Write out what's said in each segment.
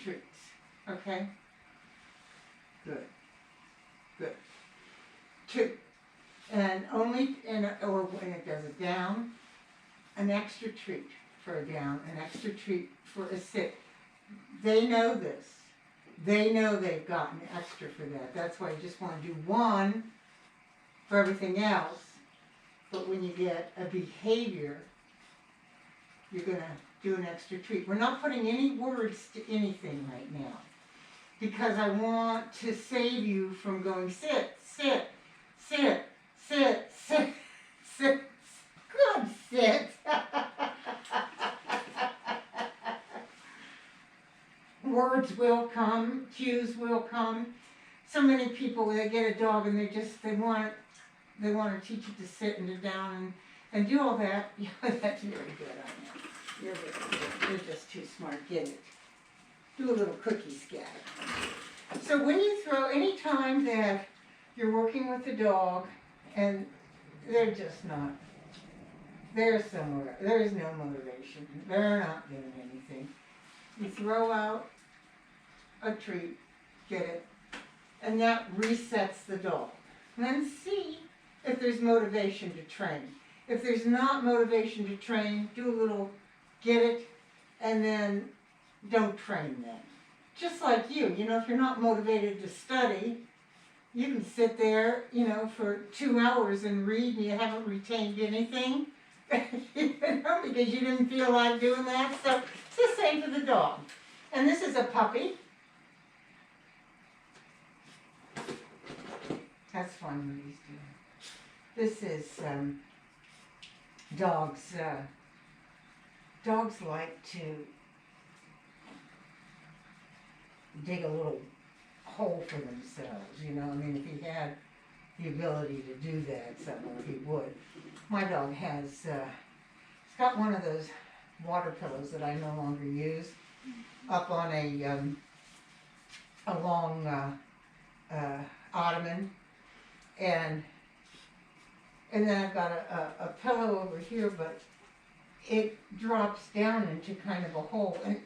treats, okay? Good, good. 2, and only, or when it does a down, an extra treat for a down, an extra treat for a sit. They know this. They know they've gotten extra for that. That's why you just want to do 1 for everything else. But when you get a behavior, you're going to do an extra treat. We're not putting any words to anything right now because I want to save you from going sit, sit, sit, sit, sit, sit. Good, sit. Words will come, cues will come. So many people, they get a dog and they want to teach it to sit and to down and do all that. Yeah, that's very good, I know. You're very good. You're just too smart. Get it. Do a little cookie scatter. So when you throw, any time that you're working with the dog and they're just not, they're somewhere, there is no motivation. They're not doing anything. You throw out a treat, get it, and that resets the dog. And then see if there's motivation to train. If there's not motivation to train, do a little get it, and then don't train them. Just like you know, if you're not motivated to study, you can sit there, you know, for 2 hours and read and you haven't retained anything, you know, because you didn't feel like doing that. So it's the same for the dog. And this is a puppy. That's fun what he's doing. This is dogs. Dogs like to dig a little hole for themselves, you know. I mean, if he had the ability to do that somewhere, he would. My dog has, he's got one of those water pillows that I no longer use up on a long ottoman, and then I've got a pillow over here, but it drops down into kind of a hole, and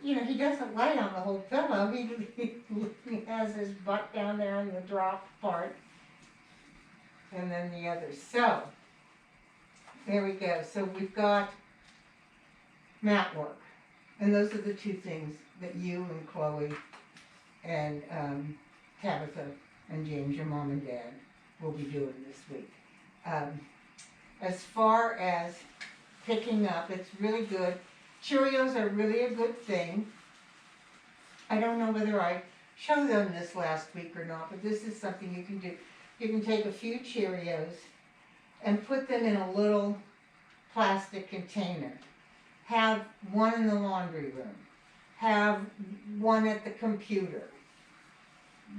you know, he doesn't lay on the whole pillow. He has his butt down there on the drop part, and then the other. So there we go. So we've got mat work, and those are the 2 things that you and Chloe and Tabitha and James, your mom and dad, will be doing this week. As far as picking up, it's really good. Cheerios are really a good thing. I don't know whether I showed them this last week or not, but this is something you can do. You can take a few Cheerios and put them in a little plastic container. Have one in the laundry room. Have one at the computer.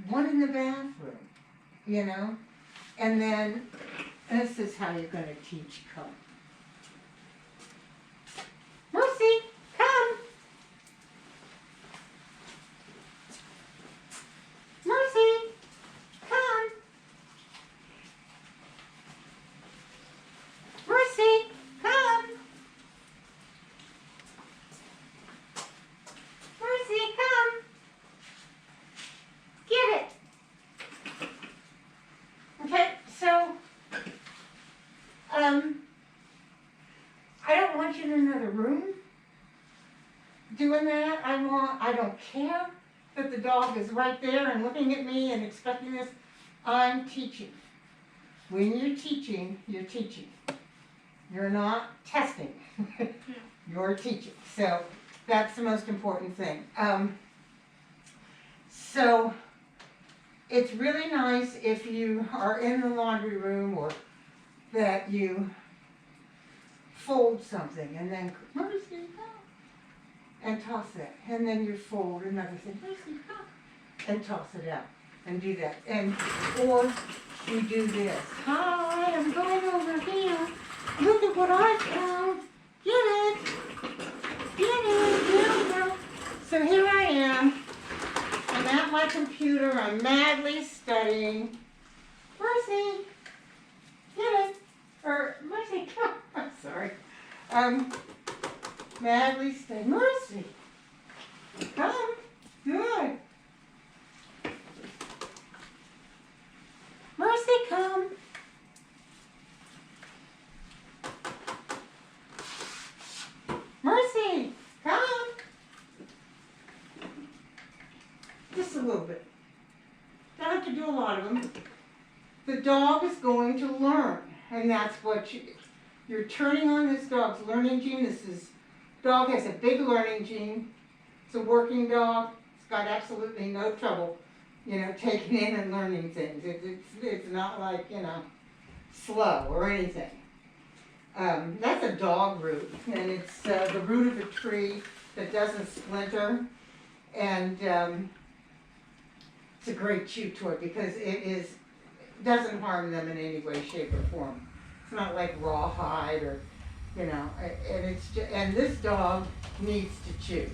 One in the bathroom, you know? And then, this is how you're going to teach Cup. Mercy, come! Mercy, come! Mercy, come! Mercy, come! Get it! Okay, so, I don't want you in another room doing that. I don't care that the dog is right there and looking at me and expecting this. I'm teaching. When you're teaching, you're teaching. You're not testing. You're teaching. So that's the most important thing. So it's really nice if you are in the laundry room or that you fold something and then Mercy, come, and toss it. And then you fold another thing, Mercy, come, and toss it out. And do that. And or you do this. Hi, I'm going over here. Look at what I found. Get it. Get it. Get it. So here I am. I'm at my computer. I'm madly studying. Mercy, get it. Or Mercy, come. I'm sorry. Madly studying. Mercy, come. little bit. Don't have to do a lot of them. The dog is going to learn, and that's what you're turning on this dog's learning gene. Dog has a big learning gene. It's a working dog. It's got absolutely no trouble, taking in and learning things. It's not like, slow or anything. That's a dog root, and it's the root of a tree that doesn't splinter, and it's a great chew toy because it doesn't harm them in any way, shape, or form. It's not like rawhide or, and this dog needs to chew.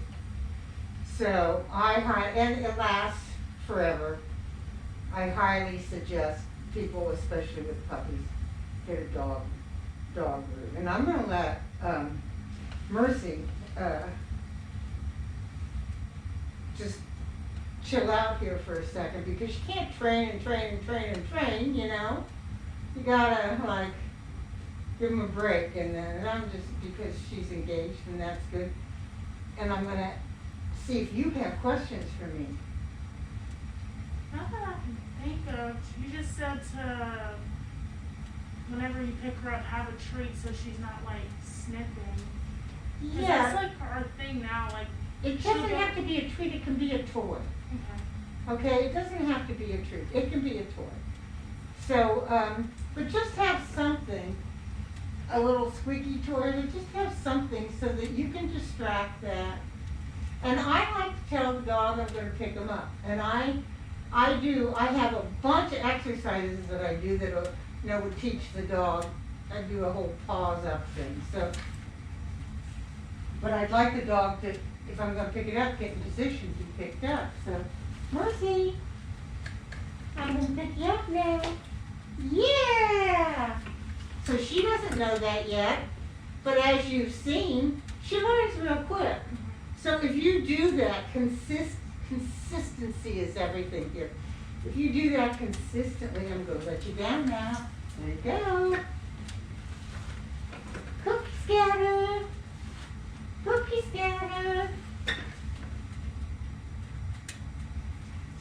So and it lasts forever. I highly suggest people, especially with puppies, get a dog root. And I'm going to let Mercy just chill out here for a second because you can't train. You gotta give them a break, and I'm just, because she's engaged, and that's good. And I'm gonna see if you have questions for me. Not that I can think of. You just said to, whenever you pick her up, have a treat so she's not sniffing. Yeah. That's our thing now. It doesn't have to be a treat. It can be a toy. Okay, it doesn't have to be a treat. It can be a toy. So, but just have something, a little squeaky toy, or just have something so that you can distract that. And I like to tell the dog I'm going to pick him up. And I have a bunch of exercises that I do that would teach the dog. I do a whole paws up thing. So, but I'd like the dog to, if I'm going to pick it up, get in position to be picked up. So, Mercy, I'm going to pick you up now. Yeah! So she doesn't know that yet, but as you've seen, she learns real quick. So if you do that, consistency is everything here. If you do that consistently, I'm going to let you down now. There you go. Cookie scatter. Cookie scatter.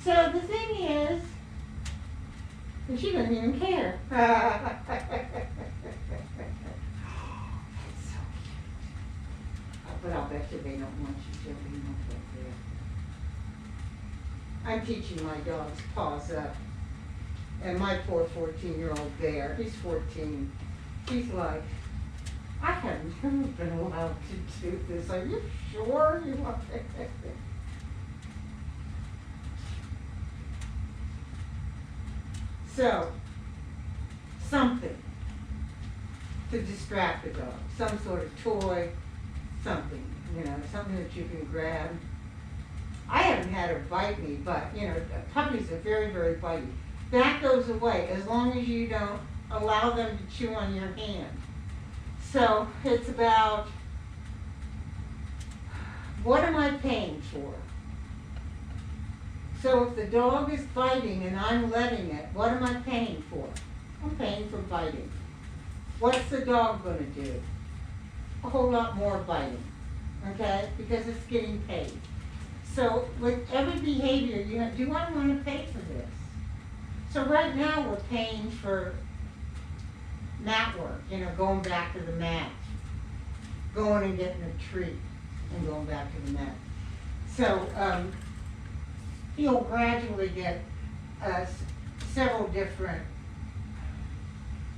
So the thing is, and she doesn't even care. That's so cute. But I'll bet you they don't want you to be up there. I'm teaching my dogs paws up. And my poor 14-year-old bear, he's 14. He's like, I have never been allowed to do this. Are you sure you want it? So, something to distract the dog. Some sort of toy, something, something that you can grab. I haven't had her bite me, but, puppies are very, very bitey. That goes away as long as you don't allow them to chew on your hand. So, it's about, what am I paying for? So if the dog is biting and I'm letting it, what am I paying for? I'm paying for biting. What's the dog going to do? A whole lot more biting, okay? Because it's getting paid. So with every behavior, do I want to pay for this? So right now we're paying for mat work, going back to the mat, going and getting a treat and going back to the mat. So, he'll gradually get several different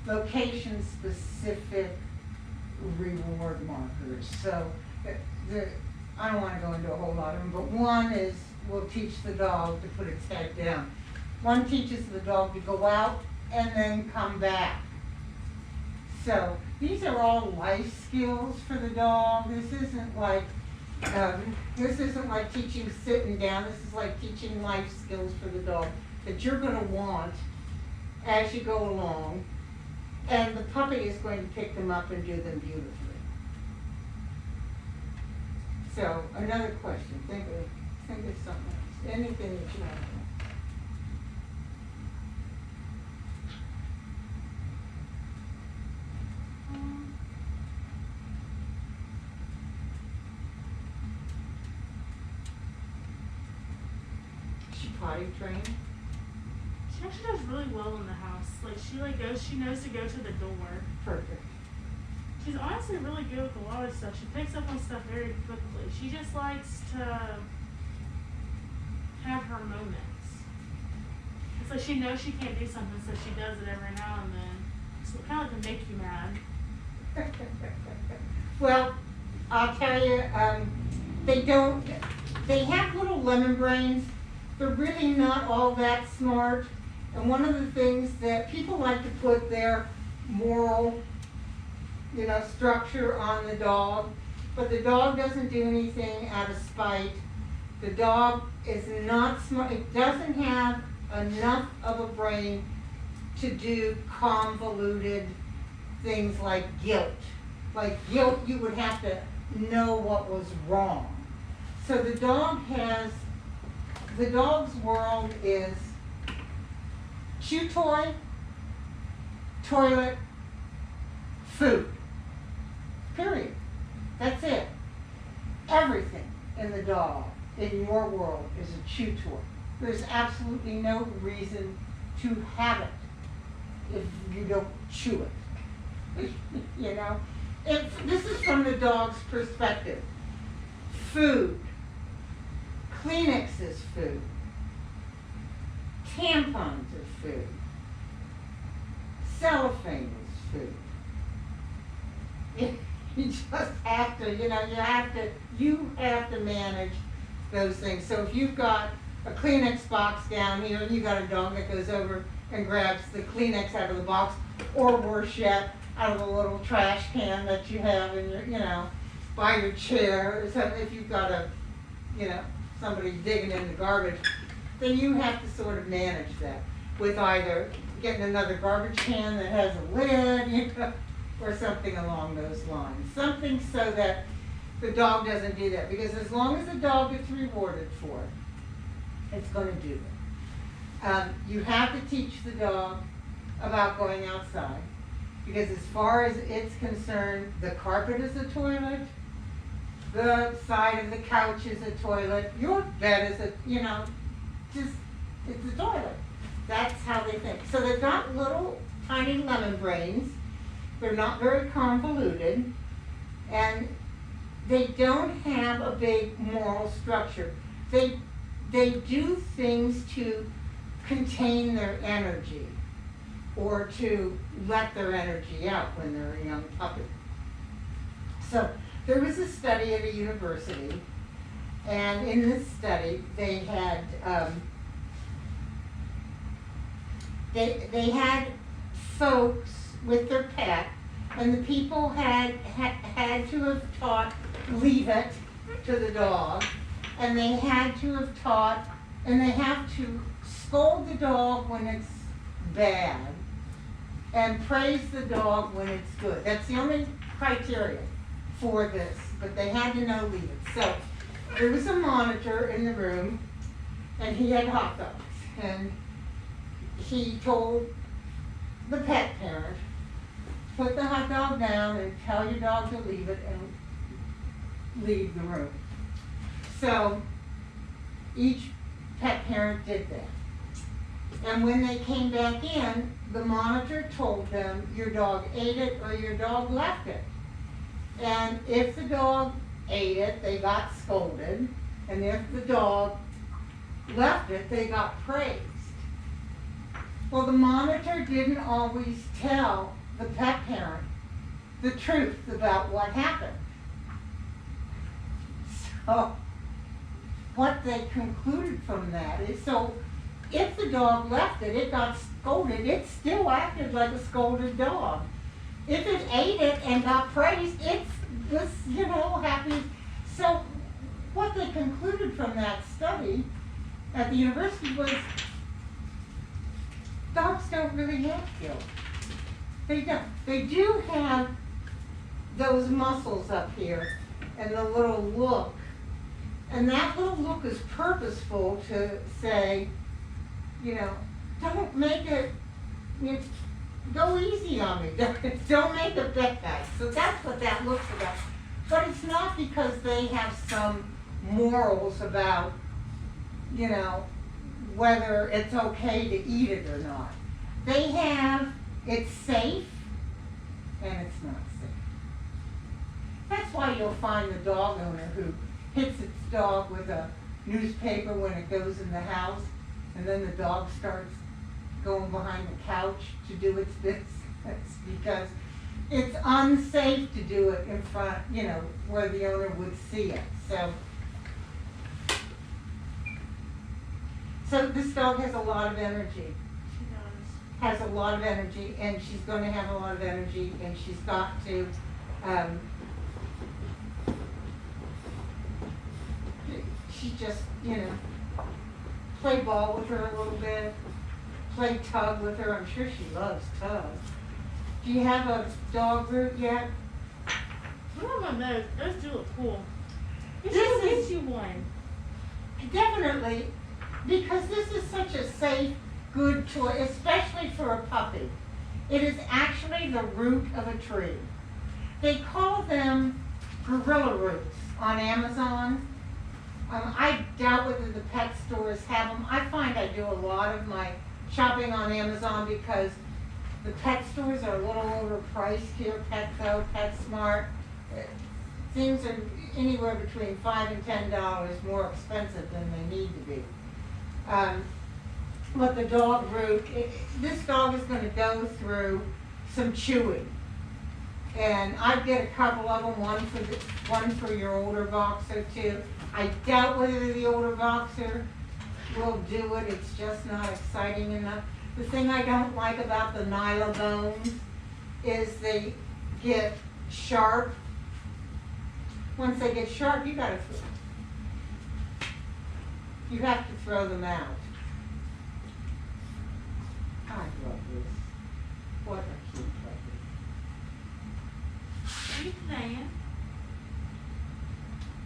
location-specific reward markers. So I don't want to go into a whole lot of them, but one is we'll teach the dog to put its head down. One teaches the dog to go out and then come back. So these are all life skills for the dog. This isn't like teaching sitting down. This is like teaching life skills for the dog that you're going to want as you go along, and the puppy is going to pick them up and do them beautifully. So another question. Think of something else. Anything that you want to know. potty trained? She actually does really well in the house. Like she knows to go to the door. Perfect. She's honestly really good with a lot of stuff. She picks up on stuff very quickly. She just likes to have her moments. It's like she knows she can't do something, so she does it every now and then. So it kind of like to make you mad. Well, I'll tell you, they have little lemon brains. They're really not all that smart. And one of the things that people like to put their moral, structure on the dog, but the dog doesn't do anything out of spite. The dog is not smart. It doesn't have enough of a brain to do convoluted things like guilt. Like guilt, you would have to know what was wrong. So the dog's world is chew toy, toilet, food. Period. That's it. Everything in the dog, in your world, is a chew toy. There's absolutely no reason to have it if you don't chew it. This is from the dog's perspective. Food. Kleenex is food. Tampons are food. Cellophane is food. You just have to, you have to manage those things. So if you've got a Kleenex box down here and you got a dog that goes over and grabs the Kleenex out of the box, or worse yet, out of the little trash can that you have in your, by your chair, or something, if you've got somebody digging in the garbage, then you have to sort of manage that with either getting another garbage can that has a lid, or something along those lines. Something so that the dog doesn't do that. Because as long as the dog gets rewarded for it, it's going to do it. You have to teach the dog about going outside. Because as far as it's concerned, the carpet is a toilet, the side of the couch is a toilet, your bed is it's a toilet. That's how they think. So they've got little tiny lemon brains. They're not very convoluted, and they don't have a big moral structure. They do things to contain their energy or to let their energy out when they're a young puppy. So there was a study at a university, and in this study they had they had folks with their pet, and the people had to have taught leave it to the dog, and they had to have taught, and they have to scold the dog when it's bad and praise the dog when it's good. That's the only criteria for this, but they had to know leave it. So there was a monitor in the room, and he had hot dogs, and he told the pet parent, put the hot dog down and tell your dog to leave it and leave the room. So each pet parent did that. And when they came back in, the monitor told them your dog ate it or your dog left it. And if the dog ate it, they got scolded. And if the dog left it, they got praised. Well, the monitor didn't always tell the pet parent the truth about what happened. So what they concluded from that is, so if the dog left it, it got scolded, it still acted like a scolded dog. If it ate it and got praised, it was, happy. So what they concluded from that study at the university was dogs don't really have guilt. They don't. They do have those muscles up here and the little look. And that little look is purposeful to say, don't make it, go easy on me. Don't make it bad. So that's what that looks about. But it's not because they have some morals about, whether it's okay to eat it or not. They have, it's safe, and it's not safe. That's why you'll find the dog owner who hits its dog with a newspaper when it goes in the house, and then the dog starts going behind the couch to do its business, because it's unsafe to do it in front, where the owner would see it. So this dog has a lot of energy. She does. Has a lot of energy, and she's going to have a lot of energy, and she's got to she just, play ball with her a little bit, play tug with her. I'm sure she loves tug. Do you have a dog route yet? What about those? Those do look cool. We This should is- get you one. Definitely, because this is such a safe, good toy, especially for a puppy. It is actually the root of a tree. They call them gorilla roots on Amazon. I doubt whether the pet stores have them. I find I do a lot of my shopping on Amazon because the pet stores are a little overpriced here. Petco, PetSmart. Things are anywhere between $5 and $10 more expensive than they need to be. But the dog root, this dog is going to go through some chewing. And I'd get a couple of them, one for your older boxer too. I doubt whether the older boxer will do it. It's just not exciting enough. The thing I don't like about the Nyla bones is they get sharp. Once they get sharp, you have to throw them out. I love this. What a cute puppy. You can.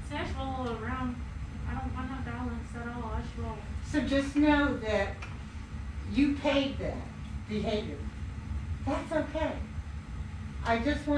See, I should roll around. I'm not balanced at all. I should roll. So just know that you paid that behavior. That's okay. I just want